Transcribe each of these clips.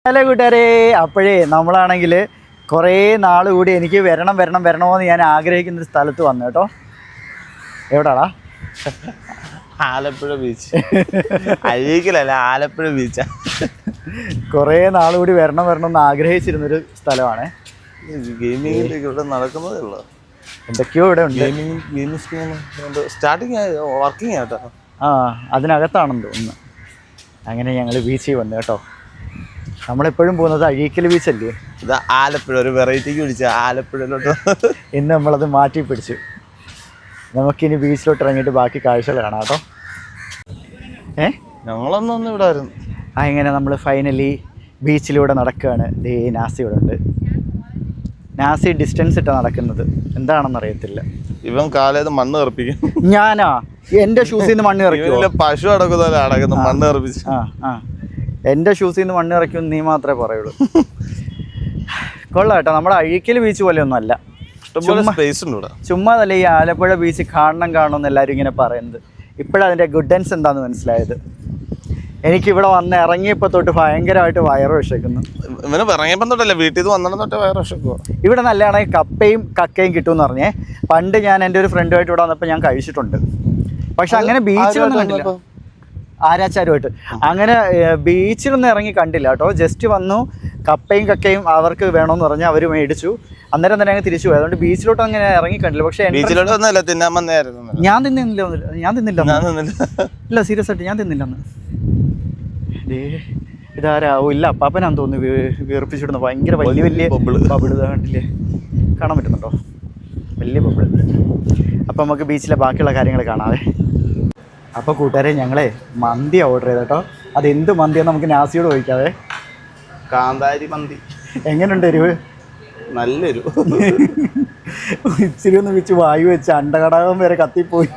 Hello കൂട്ടുകാരെ, അപ്പോഴേ നമ്മളാണെങ്കിൽ കുറേ നാൾ കൂടി എനിക്ക് വരണമെന്ന് ഞാൻ ആഗ്രഹിക്കുന്നൊരു സ്ഥലത്ത് വന്നു കേട്ടോ. എവിടാടാ? ആലപ്പുഴ ബീച്ച്. അഴീക്കലല്ല, ആലപ്പുഴ ബീച്ചാ. കുറേ നാൾ കൂടി വരണമെന്ന് ആഗ്രഹിച്ചിരുന്നൊരു സ്ഥലമാണ്. ഗെയിമിങ്ങിലേക്ക് ഇവിടെ നടക്കുന്നതേ ഉള്ളൂ. എന്തൊക്കെയോ ഇവിടെ ഉണ്ട്. സ്റ്റാർട്ടിങ് വർക്കിംഗ് ആട്ടോ. അതിനകത്താണെന്ന് തോന്നുന്നു. അങ്ങനെ ഞങ്ങൾ ബീച്ചിൽ വന്നു കേട്ടോ. നമ്മളെപ്പോഴും പോകുന്നത് അഴീക്കൽ ബീച്ചല്ലേ. ഇത് ആലപ്പുഴ ഒരു വെറൈറ്റിക്ക് പിടിച്ച ആലപ്പുഴയിലോട്ട് ഇന്ന് നമ്മളത് മാറ്റി പിടിച്ചു. നമുക്കിനി ബീച്ചിലോട്ട് ഇറങ്ങിയിട്ട് ബാക്കി കാഴ്ചകൾ കാണാം കേട്ടോ. ഞങ്ങളൊന്നും ഇവിടെ ആയിരുന്നു. ഇങ്ങനെ നമ്മൾ ഫൈനലി ബീച്ചിലൂടെ നടക്കുകയാണ്. ദേ നാസി ഇവിടെ ഉണ്ട്. നാസി ഡിസ്റ്റൻസ് ഇട്ടാണ് നടക്കുന്നത്. എന്താണെന്ന് അറിയത്തില്ല. ഇവൻ കാലേത് മണ്ണ് തെറിപ്പിക്കും. ഞാനാ എൻ്റെ ഷൂസിൽ നിന്ന് മണ്ണ് ഇറക്കിയോ? പശു അടക്കുന്നതല്ല അടക്കുന്നു, മണ്ണ് തെറിപ്പിച്ച്. എൻ്റെ ഷൂസിൽ നിന്ന് മണ്ണ് ഇറക്കുമെന്ന് നീ മാത്രമേ പറയുള്ളൂ. കൊള്ളാം കേട്ടോ. നമ്മുടെ അഴീക്കൽ ബീച്ച് പോലെയൊന്നും അല്ല. ചുമ്മാതല്ല ഈ ആലപ്പുഴ ബീച്ച് കാണണമെന്ന് എല്ലാവരും ഇങ്ങനെ പറയുന്നത്. ഇപ്പോഴതിൻ്റെ ഗുഡൻസ് എന്താണെന്ന് മനസ്സിലായത്. എനിക്കിവിടെ വന്ന് ഇറങ്ങിയപ്പോൾ തൊട്ട് ഭയങ്കരമായിട്ട് വയറ് വിശക്കുന്നു. ഇറങ്ങിയപ്പോൾ തൊട്ടല്ലേ, വീട്ടിൽ നിന്ന് വന്നിട്ട് തൊട്ട് വയറ് വിശക്കുക. ഇവിടെ നല്ലതാണെങ്കിൽ കപ്പയും കക്കയും കിട്ടുമെന്ന് പറഞ്ഞേ. പണ്ട് ഞാൻ എൻ്റെ ഒരു ഫ്രണ്ടുമായിട്ട് ഇവിടെ വന്നപ്പോൾ ഞാൻ കഴിച്ചിട്ടുണ്ട്. പക്ഷെ അങ്ങനെ ബീച്ചിലൊന്നും കണ്ടില്ല. ആരാച്ചാരുമായിട്ട് അങ്ങനെ ബീച്ചിലൊന്നും ഇറങ്ങി കണ്ടില്ല കേട്ടോ. ജസ്റ്റ് വന്നു, കപ്പയും കക്കയും അവർക്ക് വേണമെന്ന് പറഞ്ഞാൽ അവർ മേടിച്ചു. അന്നേരം തന്നെ അങ്ങ് തിരിച്ചു പോയി. അതുകൊണ്ട് ബീച്ചിലോട്ട് അങ്ങനെ ഇറങ്ങി കണ്ടില്ല. പക്ഷേ ഞാൻ തിന്നില്ല. ഇല്ല, സീരിയസ് ആയിട്ട് ഞാൻ തിന്നില്ലെന്ന്. ഇതാരാവും? ഇല്ല, അപ്പാപ്പനാന്ന് തോന്നുന്നു വീർപ്പിച്ചിടുന്നു. ഭയങ്കര വലിയ ബബിള് കണ്ടില്ലേ, കാണാൻ പറ്റുന്നുണ്ടോ? വലിയ ബബിള്. അപ്പം നമുക്ക് ബീച്ചിലെ ബാക്കിയുള്ള കാര്യങ്ങൾ കാണാവേ. അപ്പോൾ കൂട്ടുകാരെ, ഞങ്ങളെ മന്തിയാണ് ഓർഡർ ചെയ്ത് കേട്ടോ. അതെന്ത് മന്തിയാന്ന് നമുക്ക് നാസിയോട് ചോദിക്കാവേ. കാന്താരി മന്തി. എങ്ങനെയുണ്ട് എരിവ്? നല്ല എരിവ്. ഇച്ചിരി ഒന്ന് വെച്ച് വായു വെച്ച് അണ്ടകടകം വരെ കത്തിപ്പോയി.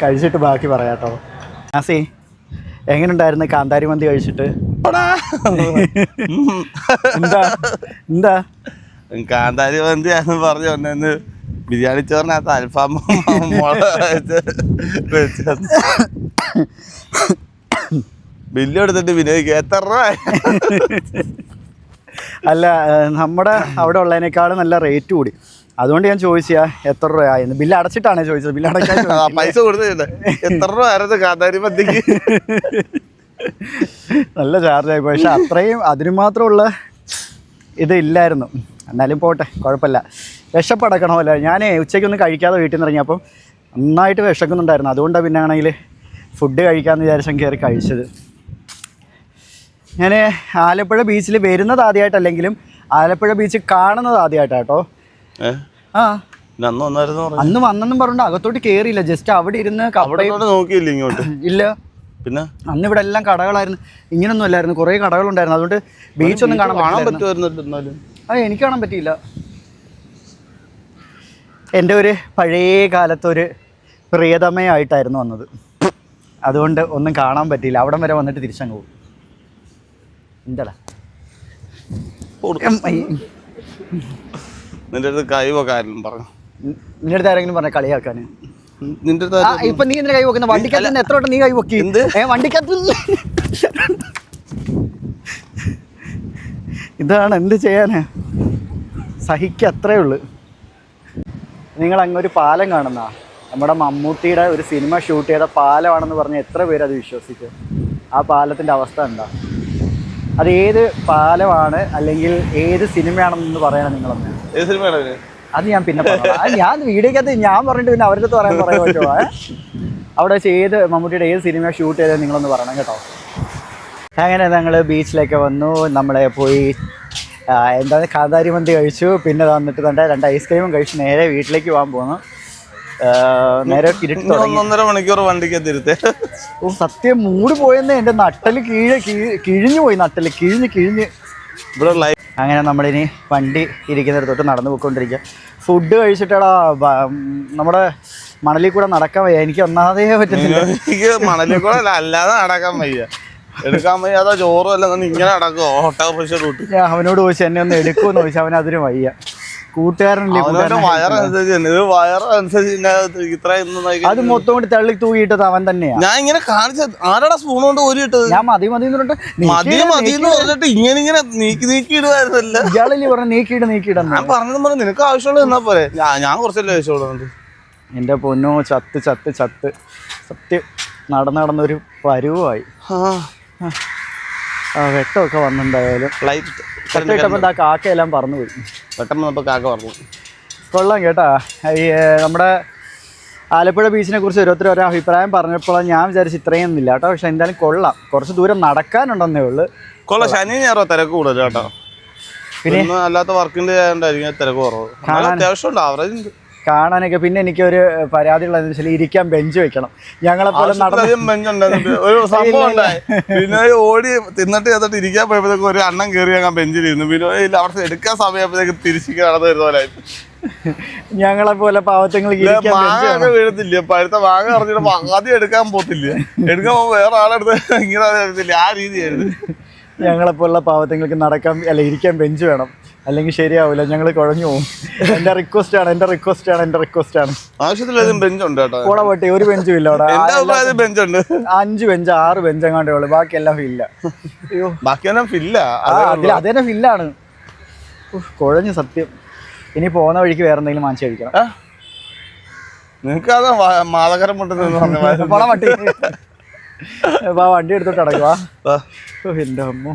കഴിച്ചിട്ട് ബാക്കി പറയാട്ടോ. നാസി, എങ്ങനെയുണ്ടായിരുന്നു കാന്താരി മന്തി കഴിച്ചിട്ട്? എന്താ കാന്താരി മന്തി ആണെന്ന് പറഞ്ഞു വന്നു. ബിരിയാണി ചോറിനകത്ത് അൽഫാം ബില്ല് എടുത്തിട്ട് വിനോദിക്കുക. എത്ര രൂപ? അല്ല, നമ്മുടെ അവിടെ ഉള്ളതിനേക്കാളും നല്ല റേറ്റ് കൂടി. അതുകൊണ്ട് ഞാൻ ചോദിച്ചാ എത്ര രൂപയായിരുന്നു. ബില്ല് അടച്ചിട്ടാണ് ചോദിച്ചത്. ബില്ല് അടക്കാൻ പൈസ കൊടുത്തില്ല. എത്ര രൂപ ആയിരുന്നു കാന്താരി മന്തിക്ക്? നല്ല ചാർജായി. പക്ഷെ അത്രയും അതിന് മാത്രമുള്ള ഇത് ഇല്ലായിരുന്നു. എന്നാലും പോട്ടെ, കുഴപ്പമില്ല. വിശപ്പടക്കണമല്ലോ. ഞാൻ ഉച്ചയ്ക്കൊന്നും കഴിക്കാതെ വീട്ടിൽ നിന്ന് ഇറങ്ങിയപ്പം നന്നായിട്ട് വിശക്കുന്നുണ്ടായിരുന്നു. അതുകൊണ്ടാണ് പിന്നെ ആണെങ്കിൽ ഫുഡ് കഴിക്കാമെന്ന് വിചാരിച്ചാൽ കയറി കഴിച്ചത്. ഞാൻ ആലപ്പുഴ ബീച്ചിൽ വരുന്നത് ആദ്യമായിട്ടല്ലെങ്കിലും ആലപ്പുഴ ബീച്ച് കാണുന്നത് ആദ്യമായിട്ടാണ് കേട്ടോ. അന്ന് വന്നെന്നും പറഞ്ഞിട്ട് അകത്തോട്ട് കയറിയില്ല. ജസ്റ്റ് അവിടെ ഇരുന്ന് നോക്കിയില്ല ഇങ്ങോട്ട്. ഇല്ല, പിന്നെ അന്ന് ഇവിടെ എല്ലാം കടകളായിരുന്നു. ഇങ്ങനൊന്നും അല്ലായിരുന്നു, കുറേ കടകളുണ്ടായിരുന്നു. അതുകൊണ്ട് ബീച്ചൊന്നും കാണാൻ പറ്റുമായിരുന്നു. എനിക്ക് കാണാൻ പറ്റിയില്ല. എൻ്റെ ഒരു പഴയ കാലത്തൊരു പ്രിയതമയായിട്ടായിരുന്നു വന്നത്. അതുകൊണ്ട് ഒന്നും കാണാൻ പറ്റിയില്ല. അവിടം വരെ വന്നിട്ട് തിരിച്ചങ്ങ് പോകും. എന്താടാ നിന്റെ അടുത്ത് കൈവക്കാരും പറഞ്ഞു. നിന്റെ അടുത്ത് ആരെങ്കിലും പറഞ്ഞ കളിയാക്കാൻ? ഇപ്പൊ നീ എന്തിനാ കൈ വെക്കുന്ന? വണ്ടിക്കകത്ത് എത്ര വട്ടം നീ കൈ വെക്കി? വണ്ടിക്കകത്ത് ഇതാണ്, എന്ത് ചെയ്യാന്, സഹിക്കത്രേ ഉള്ളു. നിങ്ങൾ അങ്ങൊരു പാലം കാണുന്ന നമ്മുടെ മമ്മൂട്ടിയുടെ ഒരു സിനിമ ഷൂട്ട് ചെയ്ത പാലമാണെന്ന് പറഞ്ഞാൽ എത്ര പേര് അത് വിശ്വസിക്കും? ആ പാലത്തിൻ്റെ അവസ്ഥ എന്താ? അത് ഏത് പാലമാണ് അല്ലെങ്കിൽ ഏത് സിനിമയാണെന്ന് പറയണം നിങ്ങളൊന്ന്. ഏത് സിനിമയാണ് അത് ഞാൻ പിന്നെ പറയാം. ഞാൻ വീഡിയോക്കകത്ത് ഞാൻ പറഞ്ഞിട്ട് പിന്നെ അവരുടെ അടുത്ത് പറയാൻ പറ്റുമോ? അവിടെ വെച്ച് ഏത് മമ്മൂട്ടിയുടെ ഏത് സിനിമ ഷൂട്ട് ചെയ്തത് നിങ്ങളൊന്ന് പറയണം കേട്ടോ. അങ്ങനെ ഞങ്ങൾ ബീച്ചിലേക്ക് വന്നു. നമ്മളെ പോയി എന്താണ് കാന്താരി മന്തി കഴിച്ചു. പിന്നെ വന്നിട്ട് തന്നെ 2 ഐസ്ക്രീമും കഴിച്ച് നേരെ വീട്ടിലേക്ക് പോകാൻ പോകുന്നു. നേരെ ഒന്നര മണിക്കൂർ വണ്ടിക്കകത്തിരുത്തേ. സത്യം മൂട് പോയെന്ന്. എൻ്റെ നട്ടല് കിഴിഞ്ഞു പോയി. നട്ടല് കിഴിഞ്ഞ് ഇവിടെ. അങ്ങനെ നമ്മളിനി വണ്ടി ഇരിക്കുന്നിടത്തോട്ട് നടന്നു പോയിക്കൊണ്ടിരിക്കുക. ഫുഡ് കഴിച്ചിട്ടാടാ നമ്മുടെ മണലിൽ കൂടെ നടക്കാൻ വയ്യ. എനിക്ക് ഒന്നാമതേ പറ്റുന്നില്ല. എനിക്ക് മണലിൽ കൂടെ അല്ലാതെ നടക്കാൻ വയ്യ. എടുക്കാൻ വയ്യാതെ ചോറും അല്ല ഇങ്ങനെ നടക്കുമോ? ഞാൻ അവനോട് ചോദിച്ചു എന്നെ ഒന്ന് എടുക്കുമെന്ന് ചോദിച്ചാൽ അവൻ അതിന് വയ്യ. കൂട്ടുകാരനല്ലേ അവനവന്റെ വയറനുസരിച്ച് തന്നെ ഇത് വയറനുസരിച്ച് ഇത്രയും അത് മൊത്തം കൊണ്ട് തള്ളി തൂക്കിയിട്ടത് അവൻ തന്നെയാ. ഞാൻ ഇങ്ങനെ കാണിച്ച ആരാടാ സ്പൂൺ കൊണ്ട് ഊരിയിട്ടത്? ഞാൻ മതി മതി എന്ന് പറഞ്ഞിട്ട് മതി മതി എന്ന് പറഞ്ഞിട്ട് ഇങ്ങനെ നീക്കി ഇടുവായിരുന്നല്ലോ. ഇയാളല്ലേ പറഞ്ഞ നീക്കിയിടന്ന്. ഞാൻ പറഞ്ഞത് പറഞ്ഞ നിനക്ക് ആവശ്യമുള്ളത് എന്നാ പോലെ ഞാൻ കുറച്ചല്ലേ ആവശ്യമുള്ളത്. എൻ്റെ പൊന്നോ ചത്ത് സത്യം നടന്നൊരു പരുവായി. വെട്ടമൊക്കെ വന്നിട്ടുണ്ടായാലും വെട്ടമിട്ടപ്പോൾ ആ കാക്കയെല്ലാം പറന്നു പോയി. പെട്ടെന്ന് കാക്ക പറഞ്ഞു. കൊള്ളാം കേട്ടാ. ഈ നമ്മുടെ ആലപ്പുഴ ബീച്ചിനെ കുറിച്ച് ഓരോരുത്തർ ഓരോ അഭിപ്രായം പറഞ്ഞപ്പോൾ ഞാൻ വിചാരിച്ചു ഇത്രയും ഒന്നുമില്ല കേട്ടോ. പക്ഷെ എന്തായാലും കൊള്ളാം. കുറച്ച് ദൂരം നടക്കാനുണ്ടെന്നേ ഉള്ളു. കൊള്ളാം. ശനി ഞായറോ തിരക്ക് കൂടുതൽ കേട്ടോ. പിന്നെ അല്ലാത്ത വർക്കിന്റെ ആയതുകൊണ്ടായിരിക്കും തിരക്ക് കുറവ്. അത്യാവശ്യം ആവറേജ് ഉണ്ട് കാണാനൊക്കെ. പിന്നെ എനിക്കൊരു പരാതിയുള്ളതെന്ന് വെച്ചാൽ ഇരിക്കാൻ ബെഞ്ച് വെക്കണം. ഞങ്ങളെപ്പോലെ ഒരു സംഭവം ഉണ്ടായി. പിന്നെ ഓടി തിന്നിട്ട് ചെന്നിട്ട് ഇരിക്കാൻ പോയപ്പോഴത്തേക്ക് ഒരു അണ്ണം കയറി ഞങ്ങൾ ബെഞ്ചിലിരുന്നു. പിന്നെ അവിടെ എടുക്കാൻ സമയപ്പോഴത്തേക്ക് തിരിച്ചു നടന്നു വരുന്ന പോലെ ഞങ്ങളെപ്പോലെ പാവത്തങ്ങൾക്ക് മാങ്ങ വീഴത്തില്ല. പഴുത്ത മാങ്ങ അറിഞ്ഞിട്ട് ആദ്യം എടുക്കാൻ പോത്തില്ല. എടുക്കാൻ പോകുമ്പോൾ വേറെ ആളെടുത്ത് ഇങ്ങനെ അറിയത്തില്ല. ആ രീതിയായിരുന്നു. ഞങ്ങളെപ്പോലുള്ള പാവത്തങ്ങൾക്ക് ഇരിക്കാൻ ബെഞ്ച് വേണം. അല്ലെങ്കിൽ ശരിയാവില്ല, ഞങ്ങൾ കുഴഞ്ഞു പോകും. എൻ്റെ റിക്വസ്റ്റ് ആണ്. ആവശ്യത്തിലധികം ബെഞ്ച് ഉണ്ട് കേട്ടോ. കൂടെ പോട്ടെ ഒരു ബെഞ്ചും ഇല്ല അവിടെ. 5 ബെഞ്ച് 6 ബെഞ്ച് എങ്ങാണ്ടേ ഉള്ളു. ബാക്കിയെല്ലാം ഫില്ല. അയ്യോ ബാക്കിയെല്ലാം ഫില്ല. അതന്നെ ഫില്ലാണ്. കുഴഞ്ഞു സത്യം. ഇനി പോകുന്ന വഴിക്ക് വേറെ എന്തെങ്കിലും വാങ്ങിച്ചു കഴിക്കണം. നിനക്ക് അത് മാതകരം വണ്ടി എടുത്തോട്ട് അടക്കുവാ. എൻ്റെ അമ്മോ.